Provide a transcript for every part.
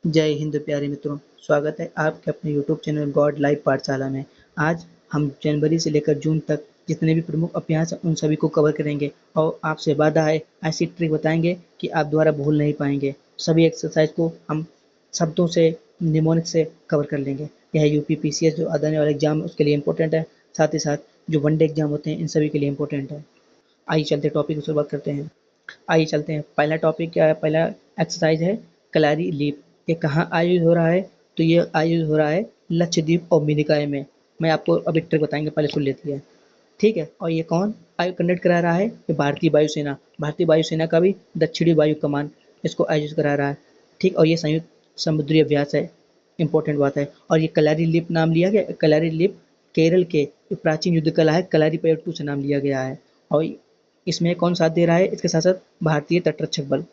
जय हिंद प्यारे मित्रों, स्वागत है आपके अपने यूट्यूब चैनल गॉड लाइव पाठशाला में। आज हम जनवरी से लेकर जून तक जितने भी प्रमुख अभ्यास हैं उन सभी को कवर करेंगे और आपसे वादा है ऐसी ट्रिक बताएंगे कि आप दोबारा भूल नहीं पाएंगे। सभी एक्सरसाइज को हम शब्दों से निमोनिक से कवर कर लेंगे। यह यूपीपीसीएस जो आने वाला एग्जाम है उसके लिए इंपॉर्टेंट है, साथ ही साथ जो वनडे एग्जाम होते हैं इन सभी के लिए इंपॉर्टेंट है। आइए चलते टॉपिक की शुरुआत करते हैं। आइए चलते हैं। पहला टॉपिक क्या है? पहला एक्सरसाइज है कलारी लीप। ये कहाँ आयोजित हो रहा है? तो ये आयोजित हो रहा है लक्षद्वीप और मिनिकॉय में। मैं आपको अभी ट्रिक बताएंगे, पहले सुन लेती है। ठीक है। और ये कौन कंडक्ट करा रहा है? ये भारतीय वायुसेना। भारतीय वायुसेना का भी दक्षिणी वायु कमान इसको आयोजित करा रहा है। ठीक। और ये संयुक्त समुद्री अभ्यास है। इंपॉर्टेंट बात है। और ये कलारी लीप नाम लिया गया। कलारी लीप केरल के जो प्राचीन युद्ध कला है कलारीपयट्टू से नाम लिया गया है। और इसमें कौन साथ दे रहा है? इसके साथ साथ भारतीय तटरक्षक बल,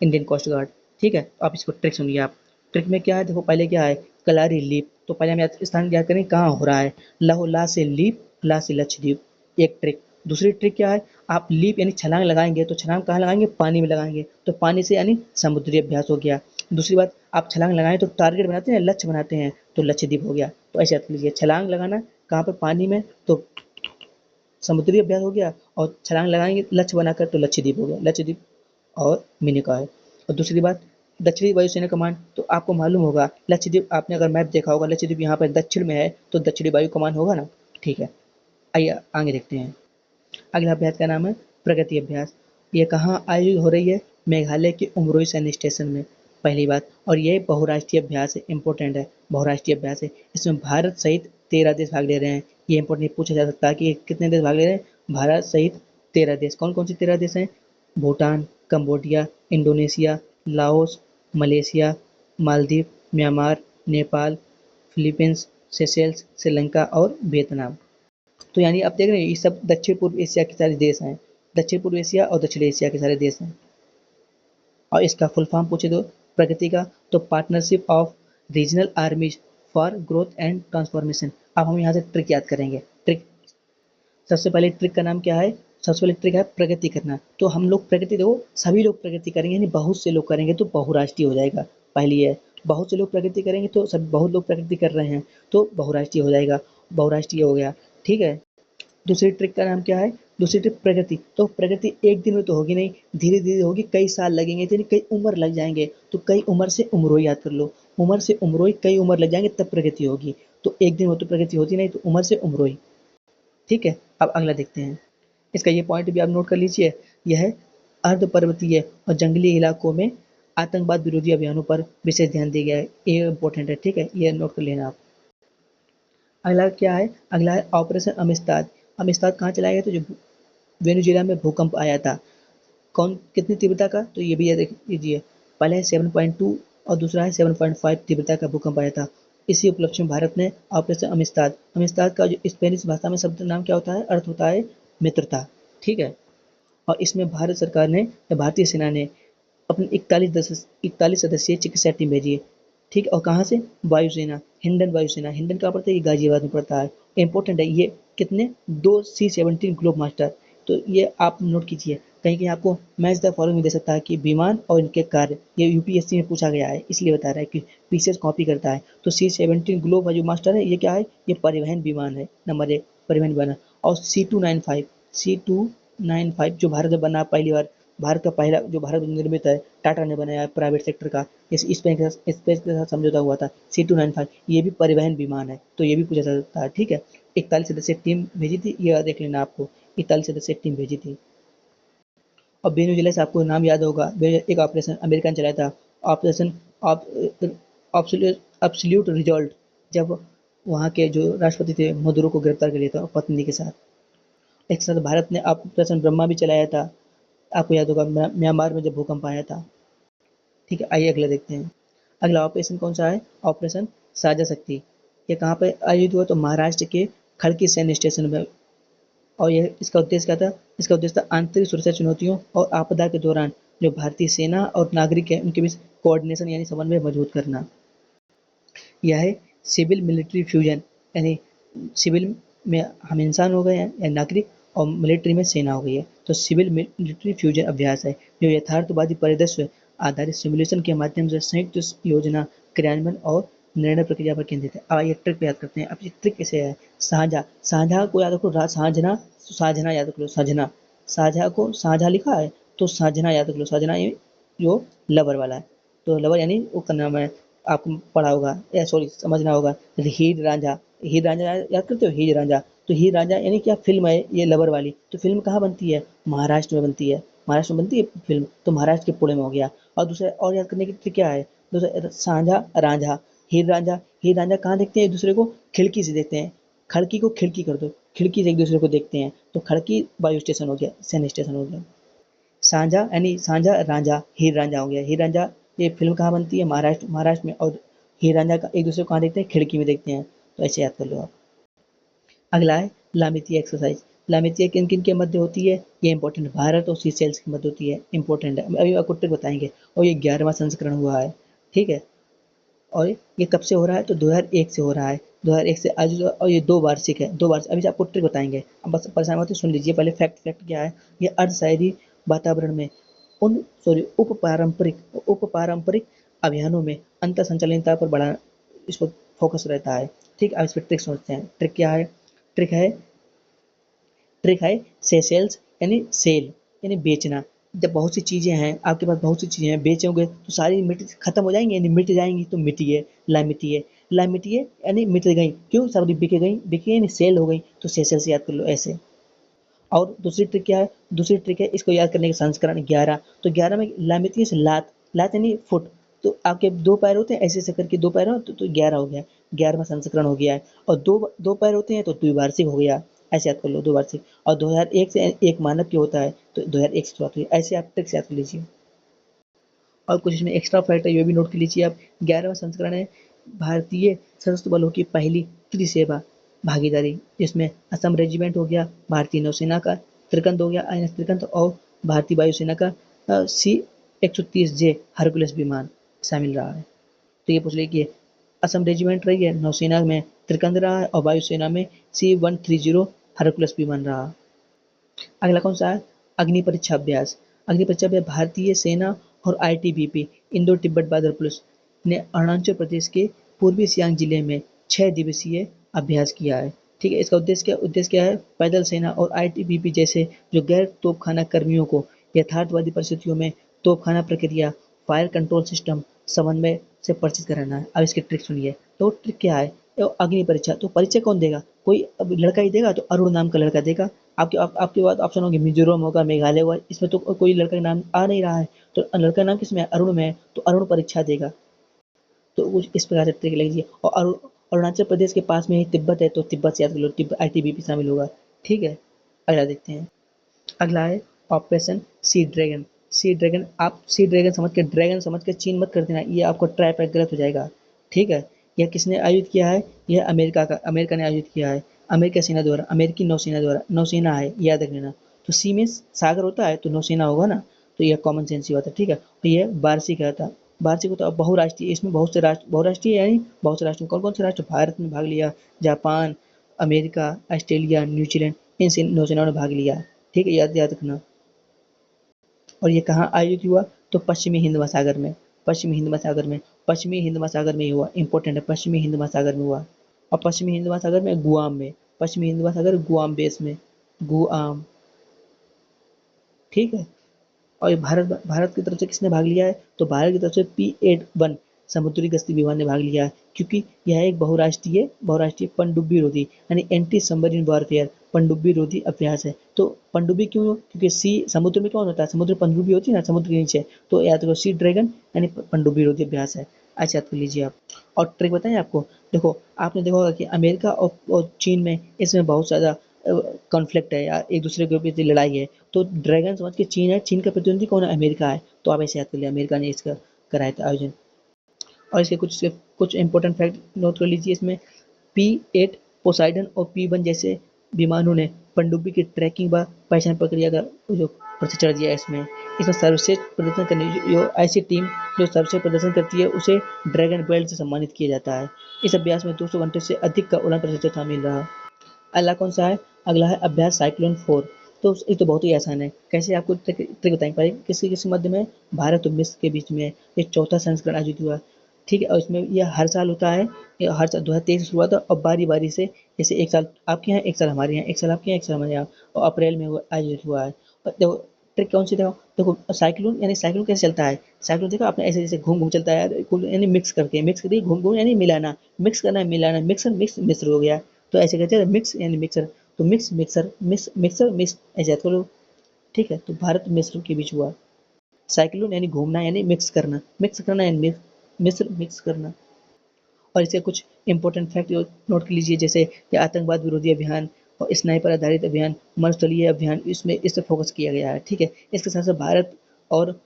इंडियन कोस्ट गार्ड। ठीक है। तो आप इसको ट्रिक सुनिए। आप ट्रिक में क्या है? देखो पहले क्या है, कलारी लीप। तो पहले हम स्थान याद करें कहाँ हो रहा है। लहो ला से लीप, ला से लक्षद्वीप, एक ट्रिक। दूसरी ट्रिक क्या है? आप लीप यानी छलांग लगाएंगे तो छलांग कहाँ लगाएंगे? पानी में लगाएंगे। तो पानी से यानी समुद्री अभ्यास हो गया। दूसरी बात, आप छलांग लगाएं तो टारगेट बनाते हैं, लक्ष्य बनाते हैं, तो लक्षद्वीप हो गया। तो ऐसे याद लीजिए, छलांग लगाना कहाँ पर? पानी में, तो समुद्री अभ्यास हो गया। और छलांग लगाएंगे लक्ष्य बनाकर तो लक्षद्वीप हो गया। लक्षद्वीप और मिनिकॉय। और दूसरी बात, दक्षिणी वायुसेना कमान। तो आपको मालूम होगा लक्षद्वीप, आपने अगर मैप देखा होगा लक्षद्वीप यहाँ पर दक्षिण में है तो दक्षिणी वायु कमान होगा ना। ठीक है। आइए आगे देखते हैं। अगला अभ्यास का नाम है प्रगति अभ्यास। ये कहाँ आयोजित हो रही है? मेघालय के उमरोई सैन्य स्टेशन में। पहली बात, और ये बहुराष्ट्रीय अभ्यास है, इंपॉर्टेंट है, बहुराष्ट्रीय अभ्यास है। इसमें भारत सहित 13 देश भाग ले रहे हैं। ये इंपॉर्टेंट पूछा जा सकता है कि कितने देश भाग ले रहे हैं? भारत सहित 13 देश। कौन कौन से 13 देश हैं? Bhutan, Cambodia, Indonesia, Laos, Malaysia, Maldives, Myanmar, Nepal, Philippines, Seychelles, Sri Lanka और वियतनाम। तो यानी आप देख रहे हैं ये सब दक्षिण पूर्व एशिया के सारे देश हैं। दक्षिण पूर्व एशिया और दक्षिण एशिया के सारे देश हैं। और इसका फुल फॉर्म पूछे तो प्रगति का, तो partnership of regional आर्मीज for growth and transformation. अब हम यहाँ से ट्रिक याद करेंगे। ट्रिक, सबसे पहले ट्रिक का नाम क्या है? सबसे पहले ट्रिक है प्रगति करना। तो हम लोग प्रगति, देखो सभी लोग प्रगति करेंगे यानी बहुत से लोग करेंगे तो बहुराष्ट्रीय हो जाएगा। पहली है, बहुत से लोग प्रगति करेंगे तो सब बहुत लोग प्रगति कर रहे हैं तो बहुराष्ट्रीय हो जाएगा। बहुराष्ट्रीय हो गया। ठीक है। दूसरी ट्रिक का नाम क्या है? दूसरी ट्रिक प्रगति। तो प्रगति एक दिन में तो होगी नहीं, धीरे धीरे होगी, कई साल लगेंगे, यानी कई उम्र लग जाएंगे। तो कई उम्र से उम्रोई याद कर लो। उम्र से उम्रोई, कई उम्र लग जाएंगे तब प्रगति होगी। तो एक दिन में तो प्रगति होती नहीं, तो उम्र से उम्रोई। ठीक है। अब अगला देखते हैं। इसका ये पॉइंट भी आप नोट कर लीजिए। यह है अर्ध पर्वतीय और जंगली इलाकों में आतंकवाद विरोधी अभियानों पर विशेष ध्यान दिया गया है। ये इंपॉर्टेंट है। ठीक है, ये नोट कर लेना आप। अगला क्या है? अगला है ऑपरेशन अमिस्ताद। अमिस्ताद कहाँ चलाया गया? तो जो वेनेजुएला में भूकंप आया था, कौन कितनी तीव्रता का? तो ये भी याद रख लीजिए। पहला है 7.2 और दूसरा है 7.5 तीव्रता का भूकंप आया था। इसी उपलक्ष्य में भारत ने ऑपरेशन अमिस्ताद, अमिस्ताद का जो स्पेनिश भाषा में शब्द नाम क्या होता है, अर्थ होता है मित्रता। ठीक है। और इसमें भारत सरकार ने या भारतीय सेना ने अपनी 41 सदस्यीय चिकित्सा टीम भेजी है। ठीक। और कहाँ से? वायुसेना, हिंडन वायुसेना। हिंडन कहाँ पड़ता है? ये गाजियाबाद में पड़ता है। इंपॉर्टेंट है ये। कितने? 2 C-17 ग्लोब मास्टर। तो ये आप नोट कीजिए। कहीं कहीं आपको मैच द फॉलोइंग में दे सकता है कि विमान और इनके कार्य, ये यूपीएससी में पूछा गया है इसलिए बता रहा है कि पीसीएस कॉपी करता है। तो C-17 ग्लोब जो मास्टर है ये क्या है? ये परिवहन विमान है, नंबर 1 परिवहन विमान है। और C-295 जो भारत में बना पहली बार, भारत का पहला जो भारत में निर्मित है, टाटा ने बनाया है प्राइवेट सेक्टर का। इस स्पेस के साथ समझौता हुआ था। C-295 ये भी परिवहन विमान है, तो ये भी पूछा जा सकता है। ठीक है। 41 सदस्यीय टीम भेजी थी, ये देख लेना आपको। 41 सदस्यीय टीम भेजी थी। और वेनेजुएला से आपको नाम याद होगा, एक ऑपरेशन अमेरिका ने चलाया था, ऑपरेशन अब्सोल्यूट रिजॉल्ट। जब वहाँ के जो राष्ट्रपति थे मदुरो को गिरफ्तार कर लिया था पत्नी के साथ। एक साथ भारत ने ऑपरेशन ब्रह्मा भी चलाया था, आपको याद होगा, म्यांमार में जब भूकंप आया था। ठीक है। आइए अगला देखते हैं। अगला ऑपरेशन कौन सा है? ऑपरेशन साझा शक्ति। ये कहाँ पर आयोजित हुआ? तो महाराष्ट्र के खड़की सैन्य स्टेशन में। और यह इसका उद्देश्य क्या था? इसका उद्देश्य था आंतरिक सुरक्षा चुनौतियों और आपदा के दौरान जो भारतीय सेना और नागरिक है उनके बीच कोऑर्डिनेशन यानी समन्वय मजबूत करना। यह है सिविल मिलिट्री फ्यूजन, यानी सिविल में हम इंसान हो गए हैं या नागरिक, और मिलिट्री में सेना हो गई है। तो सिविल मिलिट्री फ्यूजन अभ्यास है जो यथार्थवादी परिदृश्य आधारित सिमुलेशन के माध्यम से संयुक्त योजना क्रियान्वयन और निर्णय प्रक्रिया पर केंद्रित है। अब आइए ट्रिक पे याद करते हैं। अब ये ट्रिक कैसे है? साझा, साझा को याद रखो, साझना, साझना याद रख लो, साझना, साझा को साझा लिखा है तो साझना याद रख लो, साझना ये जो लवर वाला है, तो लवर यानी वो का नाम है, आपको पढ़ा होगा या सॉरी समझना होगा। हीर रांझा, हीर रांझा याद करते हो, हीर रांझा, तो हीर रांझा यानी क्या फिल्म है ये लवर वाली, तो फिल्म कहाँ बनती है? महाराष्ट्र में बनती है, महाराष्ट्र में बनती है फिल्म, तो महाराष्ट्र के पुणे में हो गया। और दूसरा और याद करने की ट्रिक क्या है? दूसरा साझा रांझा, हीर रांझा, हीर रांझा कहाँ देखते हैं एक दूसरे को? खिड़की से देखते हैं, खड़की को खिड़की कर दो, खिड़की से एक दूसरे को देखते हैं, तो खड़की वायु स्टेशन हो गया, सैन्य स्टेशन हो गया। साझा यानी साझा रांझा, हीर रांझा हो गया। हीर रांझा ये फिल्म कहाँ बनती है? महाराष्ट्र, महाराष्ट्र में। और हीर रांझा का एक दूसरे को कहाँ देखते हैं? खिड़की में देखते हैं, तो ऐसे याद कर लो आप। अगला है लामितीय एक्सरसाइज। लामितीय किन किन के मध्य होती है? ये इंपॉर्टेंट, भारत और सीशेल्स के मध्य होती है, इंपॉर्टेंट है, अभी आपको ट्रिक बताएंगे। और ये 11वां संस्करण हुआ है, ठीक है। और ये कब से हो रहा है? तो 2001 से हो रहा है, 2001 से आज, और ये 2 वार्षिक है, 2 वार्षिक। अभी आपको ट्रिक बताएंगे, अब बस परेशान मत सुन लीजिए पहले। फैक्ट फैक्ट क्या है? ये अर्ध शहरी वातावरण में उन सॉरी उप पारंपरिक अभियानों में अंतर संचालितता पर बड़ा इस पर फोकस रहता है, ठीक। अब इस पर ट्रिक सोचते हैं। ट्रिक क्या है? ट्रिक है, ट्रिक है सेसेल्स यानी सेल यानी बेचना। जब बहुत सी चीजें हैं आपके पास, बहुत सी चीजें हैं, बेचोगे तो सारी मिट खत्म हो जाएंगी, यानी मिट जाएंगी, तो मिटिए, लामिटिए, लामिटिए यानी मिट गई, क्यों? सब बिक गई, बिकी यानी सेल हो गई, तो सेसेल्स याद कर लो ऐसे। और दूसरी ट्रिक क्या है? दूसरी ट्रिक है, इसको याद करने के संस्करण 11, तो 11 में लामितियस लात, लात यानी फुट, तो आपके 2 पैर होते हैं, ऐसे ऐसे करके 2 पैर हो तो 11 हो गया, 11वां संस्करण हो गया है। और दो पैर होते हैं तो द्विवार्षिक हो गया, ऐसे याद कर लो, दो वार्षिक। और 2001 से एक मानक की होता है, तो 2001 से शुरुआत हुई, ऐसे आप ट्रिक से याद कर लीजिए। और कुछ इसमें एक्स्ट्रा फैक्ट है, ये भी नोट कर लीजिए आप। 11वां संस्करण है भारतीय सशस्त्र बलों की पहली त्रिसेवा भागीदारी, जिसमें असम रेजिमेंट हो गया, भारतीय नौसेना का त्रिकंत हो गया, INS त्रिकंत, और भारतीय वायुसेना का C-130J हरकुलस विमान शामिल रहा है। तो ये पूछ लिया कि असम रेजिमेंट रही है, नौसेना में त्रिकंत रहा है, और वायुसेना में C-130 हरकुलस विमान रहा। अगला कौन सा है? अग्नि परीक्षा अभ्यास। अग्नि परीक्षा अभ्यास भारतीय सेना और ITBP Indo Tibet border police ने अरुणाचल प्रदेश के पूर्वी सियांग जिले में 6 दिवसीय अभ्यास किया है, ठीक है। इसका उद्देश्य क्या है? पैदल सेना और ITBP जैसे जो गैर तोपखाना कर्मियों को यथार्थवादी परिस्थितियों में तोपखाना प्रक्रिया, फायर कंट्रोल सिस्टम समन्वय से परिचित कराना है। अब इसकी ट्रिक सुनिए। तो ट्रिक क्या है? तो अग्नि परीक्षा, तो परीक्षा कौन देगा? कोई अब लड़का ही देगा, तो अरुण नाम का लड़का देगा। आपके पास ऑप्शन होंगे, मिजोरम होगा, मेघालय होगा, इसमें तो कोई लड़का का नाम आ नहीं रहा है, तो लड़का का नाम किसमें है? अरुण में है, तो अरुण परीक्षा देगा। तो कुछ इस प्रकार से ट्रिक लीजिए। और अरुणाचल प्रदेश के पास में ही तिब्बत है, तो तिब्बत से याद कर लो, तिब्बत ITBP शामिल होगा, ठीक है। अगला देखते हैं। अगला है operation sea dragon. Sea dragon, आप सी ड्रैगन समझ के, ड्रैगन समझ के चीन मत कर देना, ये आपको ट्रैप है, गलत हो जाएगा, ठीक है। यह किसने आयोजित किया है? यह अमेरिका ने आयोजित किया है, अमेरिका सेना द्वारा, अमेरिकी नौसेना द्वारा, नौसेना है, याद रख लेना। तो सी में सागर होता है तो नौसेना होगा ना, तो यह कॉमन सेंस ही बात है, ठीक है। तो यह वार्षिक रहता, वार्षिक होता है, बहुराष्ट्रीय, इसमें बहुत से राष्ट्र, बहुराष्ट्रीय यानी बहुत से राष्ट्र, कौन कौन से राष्ट्र? भारत ने भाग लिया, जापान, अमेरिका, ऑस्ट्रेलिया, न्यूजीलैंड, इन नौसेनाओं ने भाग लिया, ठीक है, याद याद रखना। और ये कहाँ आयोजित हुआ? तो पश्चिमी हिंद महासागर में, पश्चिमी हिंद महासागर में, पश्चिमी हिंद महासागर में ही हुआ, इंपॉर्टेंट है, पश्चिमी हिंद महासागर में हुआ। और पश्चिमी हिंद महासागर में गुआम में, पश्चिमी हिंद महासागर गुआम बेस में, गुआम, ठीक है। और ये भारत की तरफ से किसने भाग लिया है? तो भारत की तरफ से P-81 समुद्री गश्ती विमान ने भाग लिया है, क्योंकि यह एक बहुराष्ट्रीय पनडुब्बी रोधी यानी एंटी सबमरीन वॉरफेयर पनडुब्बी रोधी अभ्यास है। तो पनडुब्बी क्यों? क्योंकि सी समुद्र में कौन होता है? समुद्र पनडुब्बी होती है ना, समुद्र के नीचे, तो याद रखो सी ड्रैगन यानी पनडुब्बी रोधी अभ्यास है, अच्छा याद कर लीजिए आप। और ट्रिक बताएं आपको, देखो आपने देखा होगा कि अमेरिका और चीन में इसमें बहुत ज़्यादा कॉन्फ्लिक्ट है, या एक दूसरे के प्रति लड़ाई है, तो ड्रैगन समझ के चीन है, चीन का प्रतिद्वंदी कौन है? अमेरिका है, तो आप ऐसे याद कर लिया, अमेरिका ने इसका कराया था आयोजन। और इसके कुछ इंपॉर्टेंट फैक्ट नोट कर लीजिए इसमें। P-8 पोसाइडन और P-1 जैसे विमानों ने पनडुब्बी की ट्रैकिंग व पहचान प्रक्रिया का जो प्रशिक्षण दिया है इसमें। इसमें सर्वश्रेष्ठ प्रदर्शन करने जो ऐसी टीम जो सर्वश्रेष्ठ प्रदर्शन करती है उसे ड्रैगन बेल्ट से सम्मानित किया जाता है। इस अभ्यास में 200 घंटे से अधिक का उड़ान प्रशिक्षण शामिल रहा। अगला कौन सा है? अगला है अभ्यास साइक्लोन 4। तो ये तो बहुत ही आसान है। कैसे आपको ट्रिक बताएंगे। पहले किसके किस मध्य में, भारत और मिस्र के बीच में ये चौथा संस्करण आयोजित हुआ। ठीक है, और इसमें यह हर साल होता है। ये हर साल 2023 से शुरू हुआ था और बारी बारी से, जैसे एक साल आपके यहाँ, एक साल हमारे यहाँ, एक साल आपके यहाँ, एक साल हमारे यहाँ, और अप्रैल में वो आयोजित हुआ है। और देखो ट्रिक कौन सी, देखो साइक्लोन, यानी साइक्लोन कैसे चलता है। साइक्लोन देखो आपने ऐसे जैसे घूम घूम चलता है, यानी मिक्स करके, मिक्स करके घूम घूम यानी मिलाना, मिक्स करना मिलाना, मिक्सर मिक्स मिस्र हो गया। तो ऐसे कहते हैं मिक्स यानी मिक्सर। तो mix mixer mix mixer mix ऐसे याद करो। ठीक है, तो भारत मिस्र के बीच हुआ। साइक्लोन यानी घूमना, यानी मिक्स करना यानी मिस्र मिक्स करना। और इसके कुछ इंपॉर्टेंट फैक्ट नोट कर लीजिए, जैसे ये आतंकवाद विरोधी अभियान और स्नाइपर आधारित अभियान, मरुस्थलीय अभियान, इसमें इस पर फोकस किया गया है। ठीक है, इसके साथ साथ भारत और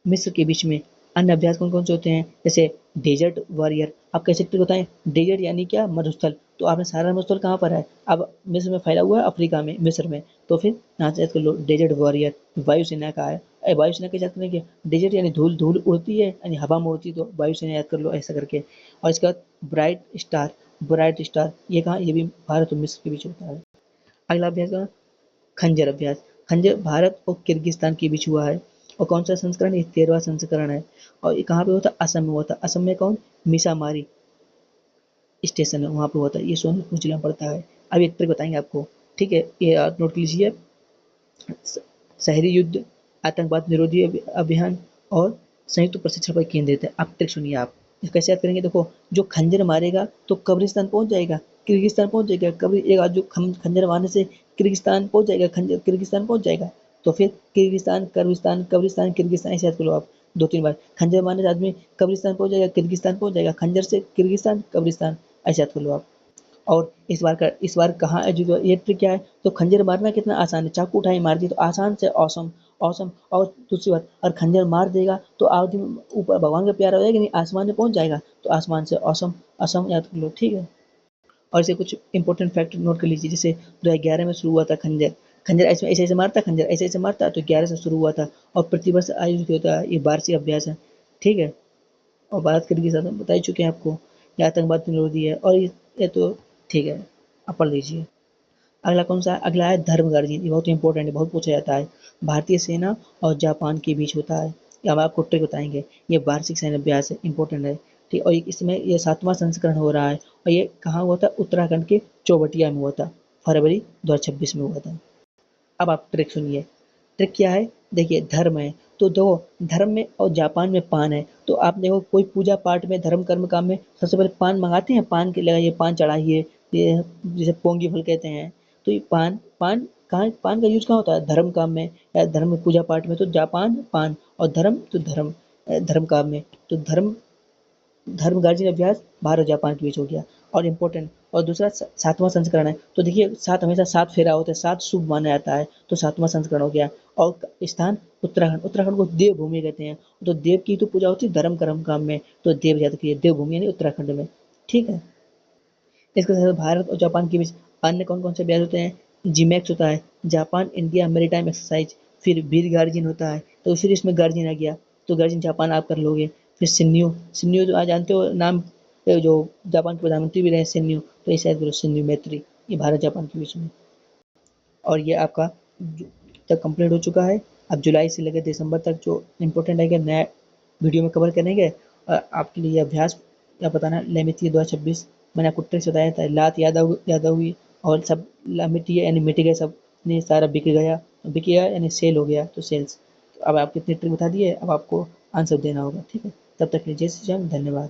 मिस्र के बीच में अन्य अभ्यास कौन कौन से होते हैं, जैसे डेजर्ट वॉरियर। आप कैसे ट्रिक बताएं। डेजर्ट यानी क्या, मरुस्थल। तो आपने सारा मरुस्थल कहाँ पर है, अब मिस्र में फैला हुआ है, अफ्रीका में, मिस्र में। तो फिर यहाँ से याद कर लो डेजर्ट वॉरियर, वायुसेना का है। वायुसेना के याद करेंगे, डेजर्ट यानी धूल, धूल उड़ती है यानी हवा में उड़ती, तो वायुसेना याद कर लो ऐसा करके। और इसके बाद ब्राइट स्टार, ब्राइट स्टार ये कहाँ, ये भी भारत और मिस्र के बीच होता है। अगला अभ्यास का खंजर अभ्यास। खंजर भारत और किर्गिस्तान के बीच हुआ है। और कौन सा संस्करण, ये 13वां संस्करण है। और ये कहाँ पे होता है, असम में होता है। असम में कौन, मिसामारी स्टेशन है, वहाँ पे होता है। ये सोनभद्र जिला में पड़ता है। अब एक ट्रिक बताएंगे आपको। ठीक है, ये आप नोट लीजिए। शहरी युद्ध, आतंकवाद निरोधी अभियान और संयुक्त प्रशिक्षण पर केंद्रित है। आप ट्रिक सुनिए। आप कैसे याद करेंगे, देखो जो खंजर मारेगा तो कब्रिस्तान पहुंच जाएगा, किर्गिस्तान पहुंच जाएगा। कब्र एक आदमी जो खंजर मारने से किर्गिस्तान पहुंच जाएगा, खंजर किर्गिस्तान पहुंच जाएगा। तो फिर किर्गिस्तान, कब्रिस्तान, कब्रिस्तान, किर्गिस्तान, ऐसे याद करो आप दो तीन बार। खंजर मारने से आदमी कब्रिस्तान पहुंच जाएगा, किर्गिस्तान पहुंच जाएगा, खंजर से किर्गिस्तान, कब्रिस्तान, ऐसे याद कर लो आप। और इस बार कहाँ जो ये ट्रिक क्या है, तो खंजर मारना कितना आसान है, चाकू उठाई मार दिया तो आसान से औसम, औसम। और दूसरी बात, और खंजर मार देगा तो आदमी ऊपर भगवान का प्यारा हो जाएगा, नहीं आसमान में पहुंच जाएगा, तो आसमान से औसम, असम याद कर लो। ठीक है, और इसे कुछ इंपॉर्टेंट फैक्ट नोट कर लीजिए, जैसे 2011 में शुरू हुआ था खंजर। खंजर ऐसे ऐसे ऐसे मारता, खंजर ऐसे ऐसे मारता, तो 11 से शुरू हुआ था। और प्रतिवर्ष आयोजित होता है, ये वार्षिक अभ्यास है। ठीक है, और बात करके साथ बता ही चुके हैं आपको, ये आतंकवाद विरोधी है। और ये तो ठीक है, आप पढ़ लीजिए। अगला कौन सा है, अगला है धर्म गार्जियन। ये बहुत इंपॉर्टेंट है, बहुत पूछा जाता है। भारतीय सेना और जापान के बीच होता है। ये हम आपको ट्रिक बताएंगे। ये वार्षिक सैन्य अभ्यास है, इंपॉर्टेंट है। ठीक, और इसमें ये 7वां संस्करण हो रहा है। और ये कहाँ हुआ था, उत्तराखंड के चौबटिया में हुआ था, फरवरी 2026 में हुआ था। अब आप ट्रिक सुनिए। ट्रिक क्या है, देखिए धर्म है, तो दो धर्म में और जापान में पान है। तो आप देखो कोई पूजा पाठ में, धर्म कर्म काम में सबसे पहले पान मंगाते हैं, पान के लगाइए, पान चढ़ाइए, ये जिसे पोंगी फल कहते हैं। तो ये पान, पान कहाँ, पान का यूज कहाँ होता है, धर्म काम में या धर्म में, पूजा पाठ में। तो जापान पान, और धर्म तो धर्म, धर्म काम में। तो धर्म, धर्म गार्जियन अभ्यास भारत और जापान के बीच हो गया। और इम्पोर्टेंट, और दूसरा 7वां संस्करण है। तो देखिए सात हमेशा 7 फेरा होता है, 7 शुभ माना जाता है, तो 7वां संस्करण हो गया। और स्थान उत्तराखंड, उत्तराखंड को देवभूमि कहते हैं। तो देव की तो पूजा होती है धर्म कर्म काम में, तो देव याद रखिए, देवभूमि यानी उत्तराखंड में। ठीक है, इसके साथ भारत और जापान के बीच अन्य कौन कौन से अभ्यास होते हैं, जीमैक्स होता है, जापान इंडिया मैरीटाइम एक्सरसाइज। फिर वीर गार्जियन होता है, तो फिर इसमें गार्जियन आ गया, तो गार्जियन जापान आप कर लोगे। फिर सिन्यू, सिन्यू जो आज जानते हो नाम, जो जापान के प्रधानमंत्री भी रहे सिन्यू, तो इसे याद करो, सिन्यू मैत्री। ये भारत जापान के बीच में। और ये आपका तक कंप्लीट हो चुका है। अब जुलाई से लेकर दिसंबर तक जो इम्पोर्टेंट है नया वीडियो में कवर करेंगे। आपके लिए अभ्यास क्या बताना, लेमिती 2026 मैंने आपको ट्रिक्स बताया था, लात याद हुई, और सब मिट्टी यानी मिट गए, सब ने सारा बिक गया यानी सेल हो गया, तो सेल्स। तो अब आप कितनी ट्रिक बता दिए, अब आपको आंसर देना होगा। ठीक है, तब तक के लिए जय श्री राम, धन्यवाद।